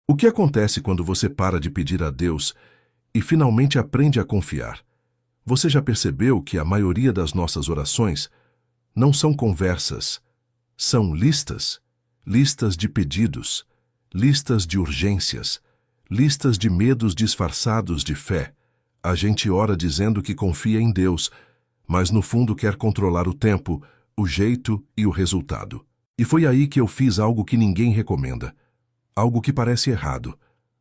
O que acontece quando você para de pedir a Deus e finalmente aprende a confiar? Você já percebeu que a maioria das nossas orações não são conversas, são listas? Listas de pedidos, listas de urgências, listas de medos disfarçados de fé. A gente ora dizendo que confia em Deus, mas no fundo quer controlar o tempo, o jeito e o resultado. E foi aí que eu fiz algo que ninguém recomenda. Algo que parece errado,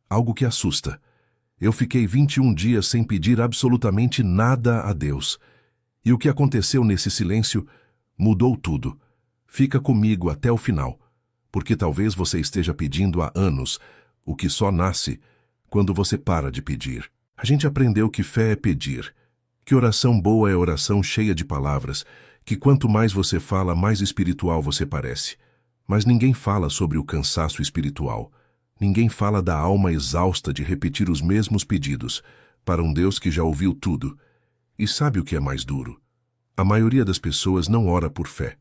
algo que assusta. Eu fiquei 21 dias sem pedir absolutamente nada a Deus. E o que aconteceu nesse silêncio mudou tudo. Fica comigo até o final, porque talvez você esteja pedindo há anos, o que só nasce quando você para de pedir. A gente aprendeu que fé é pedir, que oração boa é oração cheia de palavras, que quanto mais você fala, mais espiritual você parece. Mas ninguém fala sobre o cansaço espiritual. Ninguém fala da alma exausta de repetir os mesmos pedidos para um Deus que já ouviu tudo. E sabe o que é mais duro? A maioria das pessoas não ora por fé.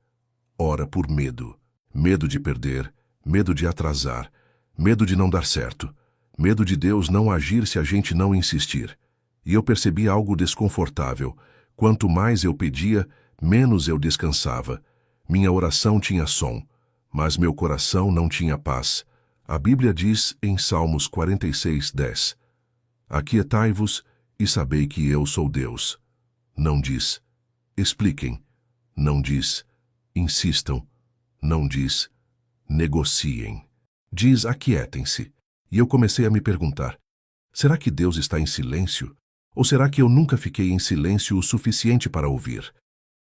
Ora por medo. Medo de perder, medo de atrasar, medo de não dar certo, medo de Deus não agir se a gente não insistir. E eu percebi algo desconfortável. Quanto mais eu pedia, menos eu descansava. Minha oração tinha som, mas meu coração não tinha paz. A Bíblia diz em Salmos 46:10: Aquietai-vos e sabei que eu sou Deus. Não diz, expliquem. Não diz, insistam. Não diz, negociem. Diz, aquietem-se. E eu comecei a me perguntar, será que Deus está em silêncio? Ou será que eu nunca fiquei em silêncio o suficiente para ouvir?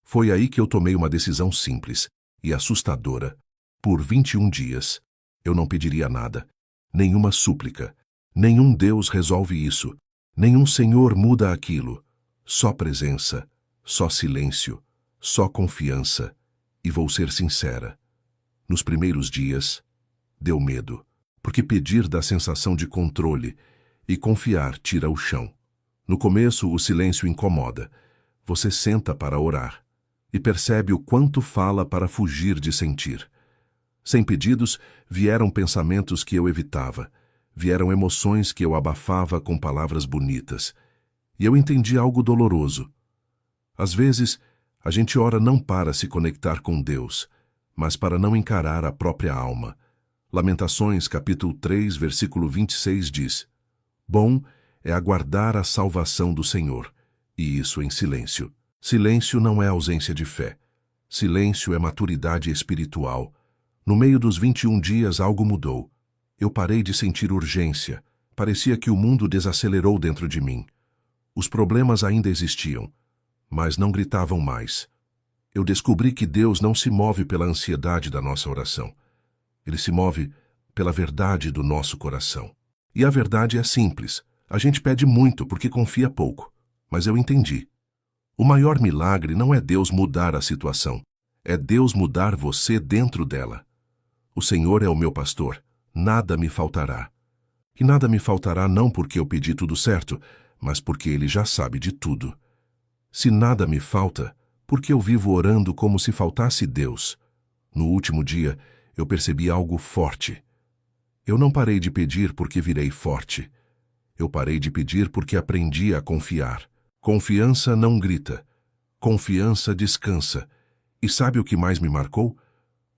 Foi aí que eu tomei uma decisão simples e assustadora. Por 21 dias, eu não pediria nada. Nenhuma súplica. Nenhum Deus resolve isso. Nenhum Senhor muda aquilo. Só presença, só silêncio, só confiança. E vou ser sincera. Nos primeiros dias, deu medo, porque pedir dá sensação de controle e confiar tira o chão. No começo, o silêncio incomoda. Você senta para orar e percebe o quanto fala para fugir de sentir. Sem pedidos, vieram pensamentos que eu evitava, vieram emoções que eu abafava com palavras bonitas. E eu entendi algo doloroso. Às vezes, a gente ora não para se conectar com Deus, mas para não encarar a própria alma. Lamentações, capítulo 3, versículo 26 diz: Bom é aguardar a salvação do Senhor, e isso em silêncio. Silêncio não é ausência de fé. Silêncio é maturidade espiritual. No meio dos 21 dias algo mudou. Eu parei de sentir urgência. Parecia que o mundo desacelerou dentro de mim. Os problemas ainda existiam, mas não gritavam mais. Eu descobri que Deus não se move pela ansiedade da nossa oração. Ele se move pela verdade do nosso coração. E a verdade é simples. A gente pede muito porque confia pouco. Mas eu entendi. O maior milagre não é Deus mudar a situação. É Deus mudar você dentro dela. O Senhor é o meu pastor. Nada me faltará. E nada me faltará não porque eu pedi tudo certo, mas porque Ele já sabe de tudo. Se nada me falta, porque eu vivo orando como se faltasse Deus? No último dia, eu percebi algo forte. Eu não parei de pedir porque virei forte. Eu parei de pedir porque aprendi a confiar. Confiança não grita. Confiança descansa. E sabe o que mais me marcou?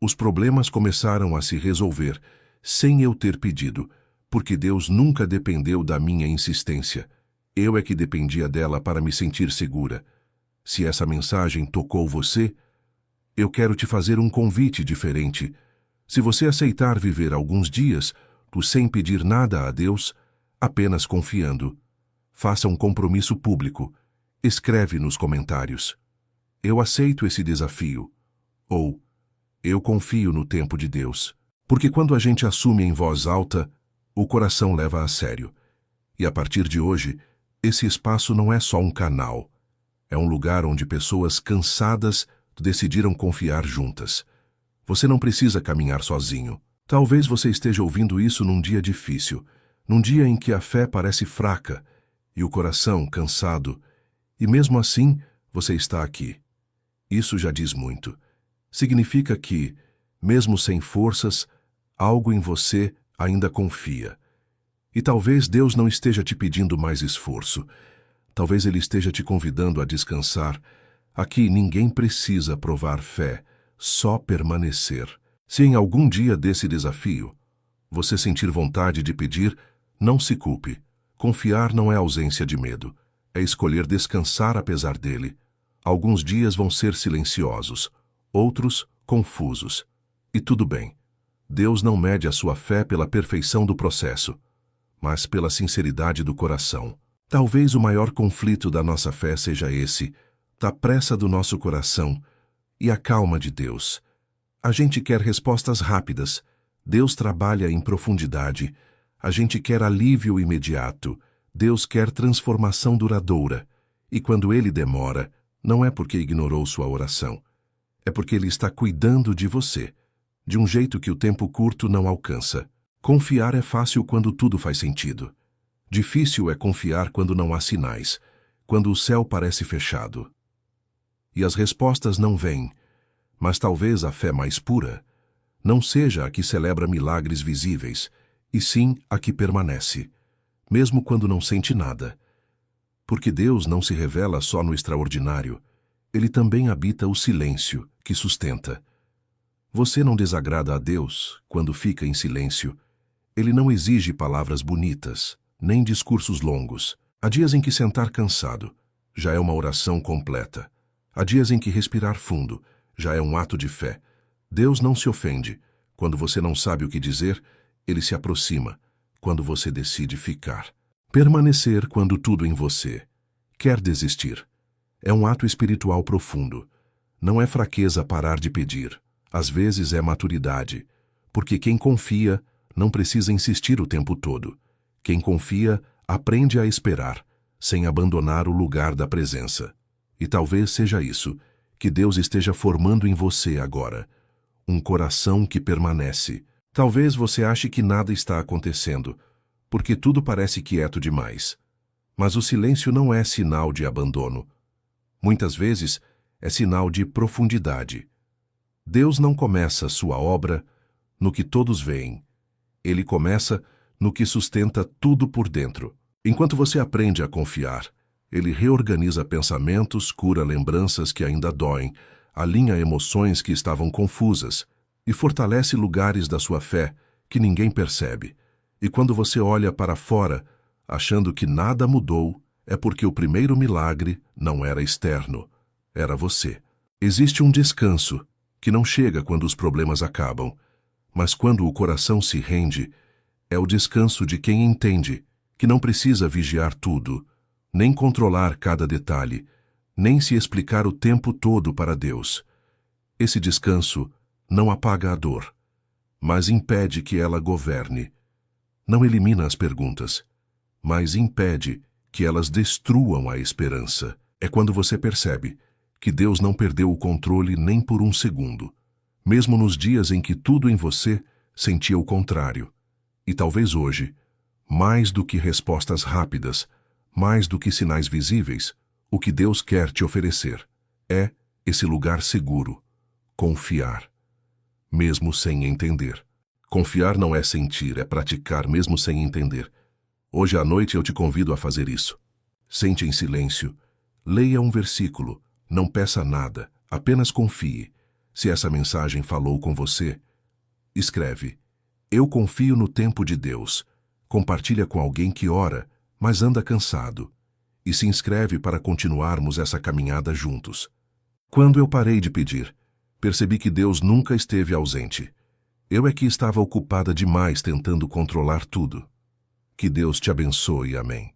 Os problemas começaram a se resolver, sem eu ter pedido, porque Deus nunca dependeu da minha insistência. Eu é que dependia dela para me sentir segura. Se essa mensagem tocou você, eu quero te fazer um convite diferente. Se você aceitar viver alguns dias, sem pedir nada a Deus, apenas confiando, faça um compromisso público. Escreve nos comentários: Eu aceito esse desafio. Ou, eu confio no tempo de Deus. Porque quando a gente assume em voz alta, o coração leva a sério. E a partir de hoje, esse espaço não é só um canal. É um lugar onde pessoas cansadas decidiram confiar juntas. Você não precisa caminhar sozinho. Talvez você esteja ouvindo isso num dia difícil, num dia em que a fé parece fraca e o coração cansado. E mesmo assim, você está aqui. Isso já diz muito. Significa que, mesmo sem forças, algo em você ainda confia. E talvez Deus não esteja te pedindo mais esforço. Talvez Ele esteja te convidando a descansar. Aqui ninguém precisa provar fé, só permanecer. Se em algum dia desse desafio você sentir vontade de pedir, não se culpe. Confiar não é ausência de medo, é escolher descansar apesar dele. Alguns dias vão ser silenciosos, outros confusos. E tudo bem. Deus não mede a sua fé pela perfeição do processo, mas pela sinceridade do coração. Talvez o maior conflito da nossa fé seja esse, da pressa do nosso coração e a calma de Deus. A gente quer respostas rápidas. Deus trabalha em profundidade. A gente quer alívio imediato. Deus quer transformação duradoura. E quando Ele demora, não é porque ignorou sua oração. É porque Ele está cuidando de você, de um jeito que o tempo curto não alcança. Confiar é fácil quando tudo faz sentido. Difícil é confiar quando não há sinais, quando o céu parece fechado. E as respostas não vêm, mas talvez a fé mais pura não seja a que celebra milagres visíveis, e sim a que permanece, mesmo quando não sente nada. Porque Deus não se revela só no extraordinário, Ele também habita o silêncio que sustenta. Você não desagrada a Deus quando fica em silêncio. Ele não exige palavras bonitas, nem discursos longos. Há dias em que sentar cansado já é uma oração completa. Há dias em que respirar fundo já é um ato de fé. Deus não se ofende. Quando você não sabe o que dizer, Ele se aproxima, quando você decide ficar. Permanecer quando tudo em você quer desistir. É um ato espiritual profundo. Não é fraqueza parar de pedir. Às vezes é maturidade, porque quem confia não precisa insistir o tempo todo. Quem confia aprende a esperar, sem abandonar o lugar da presença. E talvez seja isso que Deus esteja formando em você agora. Um coração que permanece. Talvez você ache que nada está acontecendo, porque tudo parece quieto demais. Mas o silêncio não é sinal de abandono. Muitas vezes é sinal de profundidade. Deus não começa sua obra no que todos veem. Ele começa no que sustenta tudo por dentro. Enquanto você aprende a confiar, Ele reorganiza pensamentos, cura lembranças que ainda doem, alinha emoções que estavam confusas e fortalece lugares da sua fé que ninguém percebe. E quando você olha para fora, achando que nada mudou, é porque o primeiro milagre não era externo, era você. Existe um descanso que não chega quando os problemas acabam, mas quando o coração se rende, é o descanso de quem entende que não precisa vigiar tudo, nem controlar cada detalhe, nem se explicar o tempo todo para Deus. Esse descanso não apaga a dor, mas impede que ela governe. Não elimina as perguntas, mas impede que elas destruam a esperança. É quando você percebe que Deus não perdeu o controle nem por um segundo, mesmo nos dias em que tudo em você sentia o contrário. E talvez hoje, mais do que respostas rápidas, mais do que sinais visíveis, o que Deus quer te oferecer é esse lugar seguro, confiar, mesmo sem entender. Confiar não é sentir, é praticar mesmo sem entender. Hoje à noite eu te convido a fazer isso. Sente em silêncio, leia um versículo, não peça nada, apenas confie. Se essa mensagem falou com você, escreve: Eu confio no tempo de Deus. Compartilha com alguém que ora, mas anda cansado. E se inscreve para continuarmos essa caminhada juntos. Quando eu parei de pedir, percebi que Deus nunca esteve ausente. Eu é que estava ocupada demais tentando controlar tudo. Que Deus te abençoe, amém.